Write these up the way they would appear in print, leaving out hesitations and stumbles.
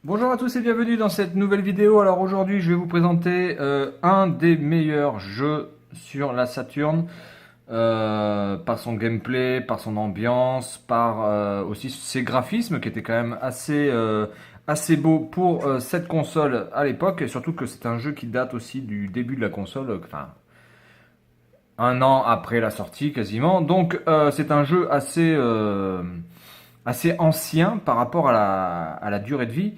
Bonjour à tous et bienvenue dans cette nouvelle vidéo. Alors aujourd'hui je vais vous présenter un des meilleurs jeux sur la Saturn par son gameplay, par son ambiance, par aussi ses graphismes qui étaient quand même assez beaux pour cette console à l'époque et surtout que c'est un jeu qui date aussi du début de la console, enfin un an après la sortie quasiment. Donc c'est un jeu assez ancien par rapport à la durée de vie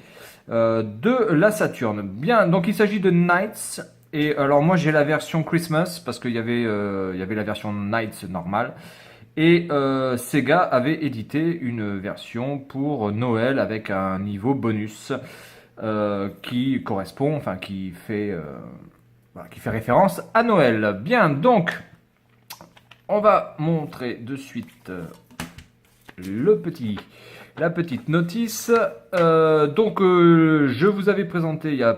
de la Saturn. Bien, donc il s'agit de Knights. Et alors moi j'ai la version Christmas parce qu'il y avait la version Knights normale. Et Sega avait édité une version pour Noël avec un niveau bonus qui correspond, enfin qui fait référence à Noël. Bien, donc on va montrer de suite le petit, la petite notice. Je vous avais présenté il y a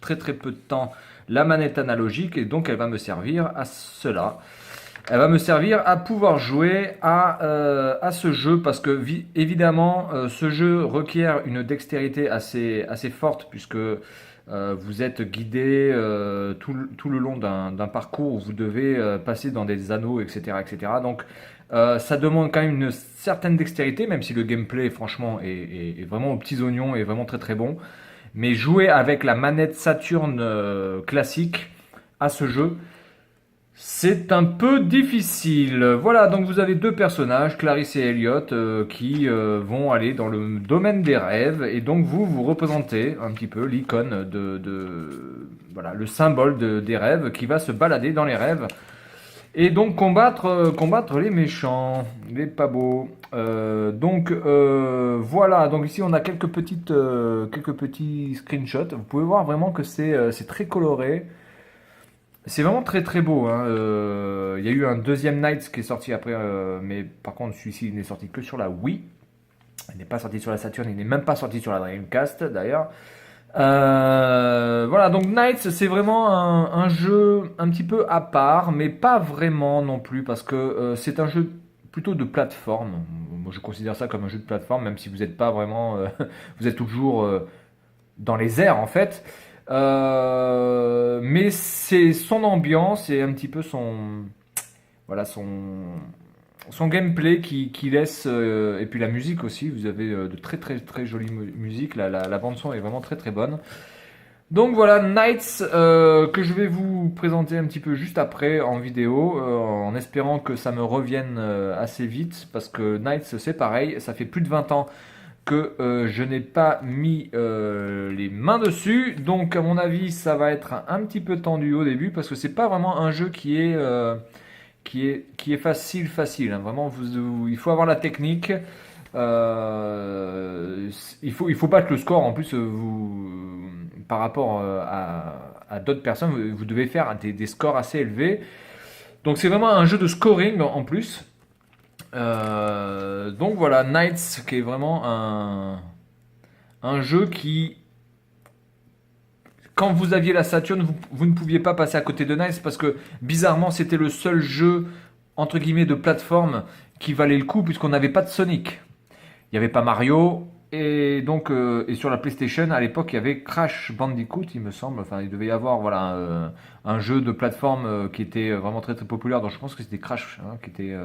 très peu de temps la manette analogique et donc elle va me servir à cela. Elle va me servir à pouvoir jouer à ce jeu parce que évidemment ce jeu requiert une dextérité assez forte puisque vous êtes guidé tout le long d'un parcours où vous devez passer dans des anneaux, etc. etc. Donc ça demande quand même une certaine dextérité, même si le gameplay franchement est vraiment aux petits oignons et vraiment très bon. Mais jouer avec la manette Saturn classique à ce jeu, c'est un peu difficile. Voilà, donc vous avez deux personnages, Clarisse et Elliot, qui vont aller dans le domaine des rêves. Et donc vous représentez un petit peu l'icône voilà, le symbole des rêves qui va se balader dans les rêves. Et donc combattre les méchants, les pas beaux. Voilà, donc ici on a quelques petits screenshots. Vous pouvez voir vraiment que c'est très coloré. C'est vraiment très beau, hein. Il y a eu un deuxième Nights qui est sorti après, mais par contre celui-ci il n'est sorti que sur la Wii. Il n'est pas sorti sur la Saturn, il n'est même pas sorti sur la Dreamcast d'ailleurs. Voilà, donc Nights c'est vraiment un jeu un petit peu à part, mais pas vraiment non plus, parce que c'est un jeu plutôt de plateforme. Moi je considère ça comme un jeu de plateforme, même si vous n'êtes pas vraiment... vous êtes toujours dans les airs en fait. Mais c'est son ambiance et un petit peu voilà, son gameplay qui laisse, et puis la musique aussi, vous avez de très jolies musiques, la bande son est vraiment très bonne. Donc voilà, Nights, que je vais vous présenter un petit peu juste après en vidéo, en espérant que ça me revienne assez vite, parce que Nights c'est pareil, ça fait plus de 20 ans que je n'ai pas mis les mains dessus. Donc à mon avis, ça va être un petit peu tendu au début parce que c'est pas vraiment un jeu qui est facile. Hein. Vraiment, il faut avoir la technique. Il faut battre le score. En plus, par rapport à d'autres personnes, vous devez faire des scores assez élevés. Donc c'est vraiment un jeu de scoring en plus. Donc voilà, Knights qui est vraiment un jeu qui, quand vous aviez la Saturn, vous ne pouviez pas passer à côté de Knights parce que bizarrement c'était le seul jeu entre guillemets de plateforme qui valait le coup puisqu'on n'avait pas de Sonic. Il n'y avait pas Mario et donc et sur la PlayStation à l'époque il y avait Crash Bandicoot il me semble. Enfin il devait y avoir voilà un jeu de plateforme qui était vraiment très populaire. Donc je pense que c'était Crash hein, qui était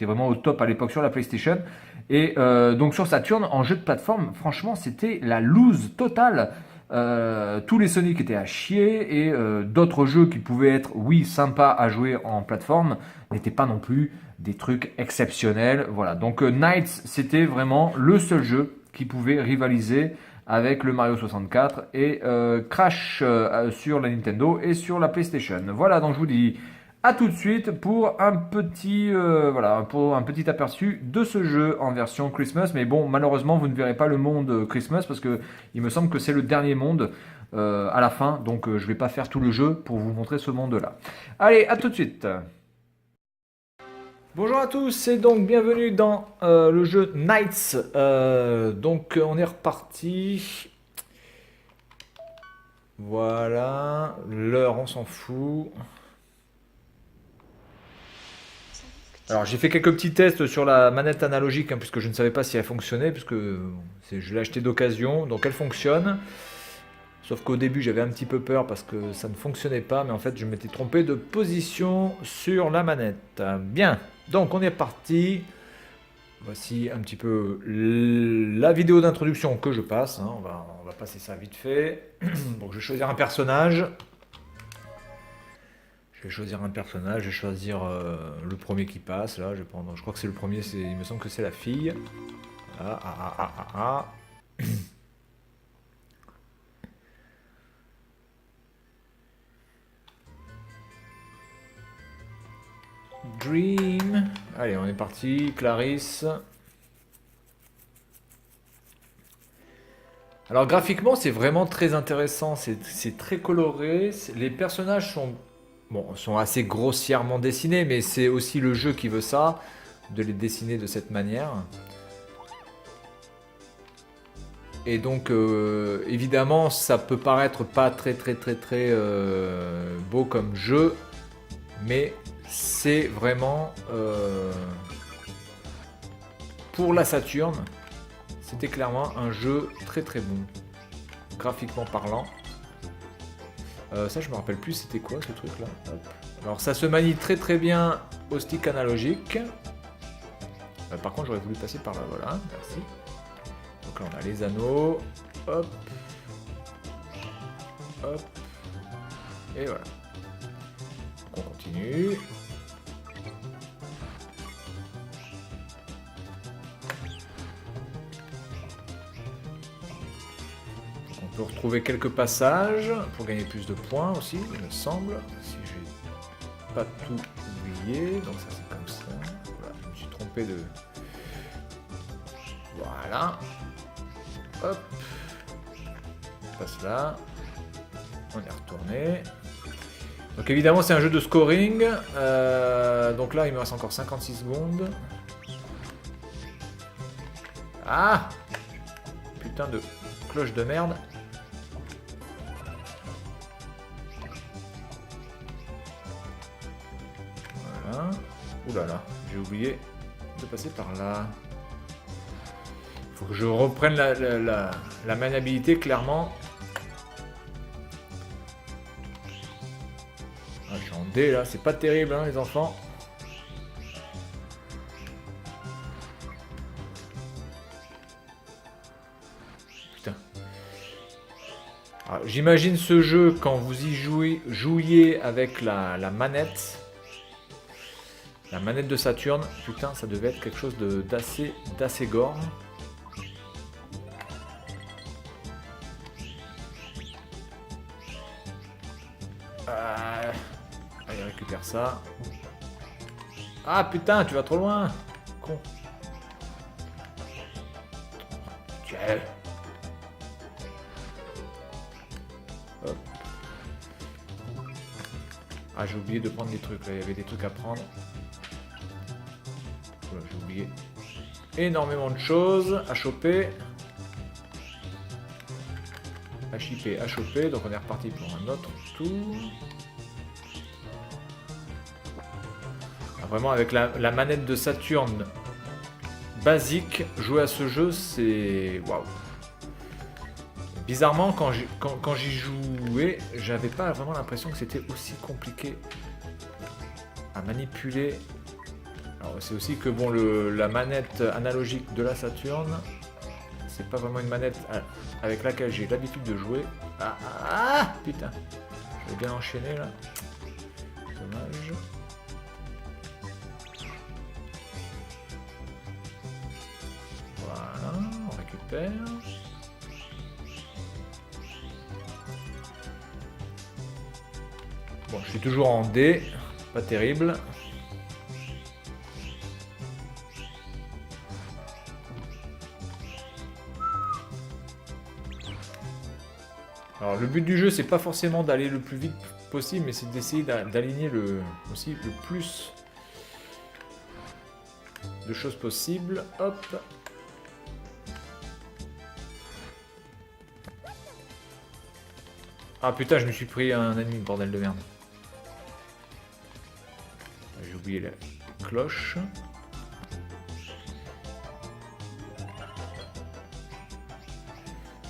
vraiment au top à l'époque sur la PlayStation. Et donc sur Saturn, en jeu de plateforme, franchement, c'était la loose totale. Tous les Sonic étaient à chier et d'autres jeux qui pouvaient être, oui, sympas à jouer en plateforme, n'étaient pas non plus des trucs exceptionnels. Voilà, donc Knights, c'était vraiment le seul jeu qui pouvait rivaliser avec le Mario 64 et Crash sur la Nintendo et sur la PlayStation. Voilà, donc je vous dis à tout de suite pour un petit aperçu de ce jeu en version Christmas. Mais bon, malheureusement, vous ne verrez pas le monde Christmas parce que il me semble que c'est le dernier monde à la fin. Donc, je vais pas faire tout le jeu pour vous montrer ce monde-là. Allez, à tout de suite. Bonjour à tous et donc bienvenue dans le jeu Knights. On est reparti. Voilà, l'heure on s'en fout. Alors j'ai fait quelques petits tests sur la manette analogique, hein, puisque je ne savais pas si elle fonctionnait, puisque je l'ai acheté d'occasion, donc elle fonctionne. Sauf qu'au début j'avais un petit peu peur parce que ça ne fonctionnait pas, mais en fait je m'étais trompé de position sur la manette. Bien, donc on est parti. Voici un petit peu la vidéo d'introduction que je passe, hein. On va passer ça vite fait. Donc je vais choisir un personnage. Je vais choisir un personnage, je vais choisir le premier qui passe. Là, je vais prendre, je crois que c'est le premier, il me semble que c'est la fille. Ah. Dream. Allez, on est parti. Clarisse. Alors graphiquement, c'est vraiment très intéressant. C'est très coloré. Les personnages sont, bon, sont assez grossièrement dessinés, mais c'est aussi le jeu qui veut ça, de les dessiner de cette manière. Et donc, évidemment, ça peut paraître pas très beau comme jeu, mais c'est vraiment pour la Saturn, c'était clairement un jeu très bon, graphiquement parlant. Ça, je me rappelle plus, c'était quoi ce truc-là. Alors, ça se manie très bien au stick analogique. Par contre, j'aurais voulu passer par là, voilà, merci. Donc là, on a les anneaux, hop, et voilà. Donc on continue. Donc on peut retrouver quelques passages pour gagner plus de points aussi, il me semble. Si j'ai pas tout oublié, donc ça c'est comme ça. Voilà, je me suis trompé de... Voilà. Hop. On passe là. On est retourné. Donc évidemment c'est un jeu de scoring. Donc là il me reste encore 56 secondes. Ah! Putain de cloche de merde. Voilà. Ouh là là, j'ai oublié de passer par là. Faut que je reprenne la maniabilité clairement. Ah, je suis en D là, c'est pas terrible hein, les enfants. Putain. J'imagine ce jeu quand vous y jouiez avec la manette. La manette de Saturn, putain, ça devait être quelque chose d'assez gore. Allez, récupère ça. Ah putain, tu vas trop loin. Con. Tiens. Hop. Ah, j'ai oublié de prendre des trucs là, il y avait des trucs à prendre. Voilà, j'ai oublié énormément de choses à choper. À chipper, à choper, donc on est reparti pour un autre tour. Vraiment avec la manette de Saturn basique, jouer à ce jeu c'est waouh. Bizarrement quand j'y jouais, j'avais pas vraiment l'impression que c'était aussi compliqué à manipuler. Alors c'est aussi que bon la manette analogique de la Saturn, c'est pas vraiment une manette avec laquelle j'ai l'habitude de jouer. Ah putain, je vais bien enchaîner là. Dommage. Voilà, on récupère. Bon, je suis toujours en D, pas terrible. Alors le but du jeu c'est pas forcément d'aller le plus vite possible, mais c'est d'essayer d'aligner aussi le plus de choses possibles. Hop. Ah putain, je me suis pris un ennemi, bordel de merde. J'ai oublié cloche.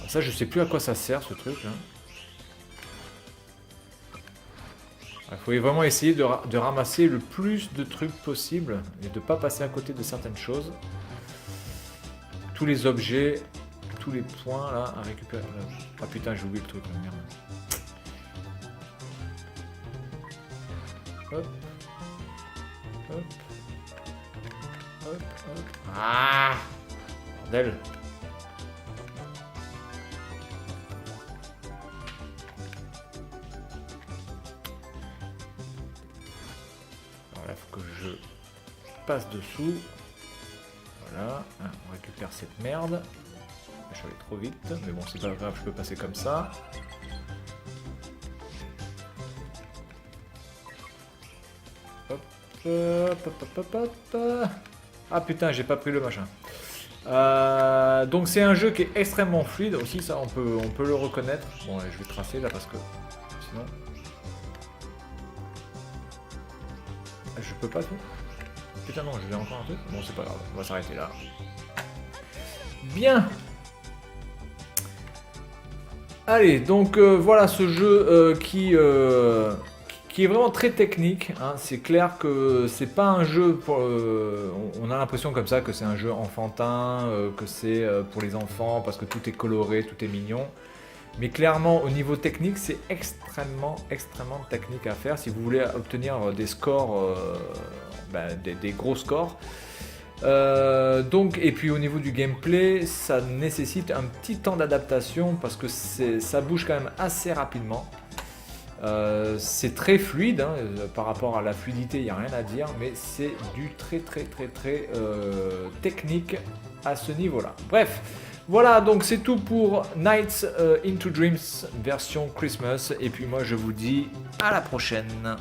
Ça, je sais plus à quoi ça sert ce truc. Il faut vraiment essayer de ramasser le plus de trucs possible et de ne pas passer à côté de certaines choses. Tous les objets, tous les points là à récupérer. Ah putain, j'ai oublié le truc, merde. Hop. Hop. Hop, hop. Ah bordel. Alors là, faut que je passe dessous. Voilà, on récupère cette merde. Je suis allé trop vite, mais bon, c'est pas grave, je peux passer comme ça. Hop, hop, hop, hop, hop, hop. Ah putain, j'ai pas pris le machin. Donc c'est un jeu qui est extrêmement fluide aussi, ça on peut le reconnaître. Bon, je vais tracer là parce que sinon je peux pas tout. Putain non, je vais encore un truc. Bon, c'est pas grave, on va s'arrêter là. Bien. Allez, donc voilà ce jeu qui est vraiment très technique. Hein. C'est clair que c'est pas un jeu pour... on a l'impression comme ça que c'est un jeu enfantin, que c'est pour les enfants parce que tout est coloré, tout est mignon. Mais clairement, au niveau technique, c'est extrêmement technique à faire. Si vous voulez obtenir des scores, des gros scores. Donc, et puis au niveau du gameplay, ça nécessite un petit temps d'adaptation parce que ça bouge quand même assez rapidement. C'est très fluide, hein, par rapport à la fluidité, il n'y a rien à dire, mais c'est du très technique à ce niveau-là. Bref, voilà, donc c'est tout pour Nights into Dreams version Christmas, et puis moi je vous dis à la prochaine.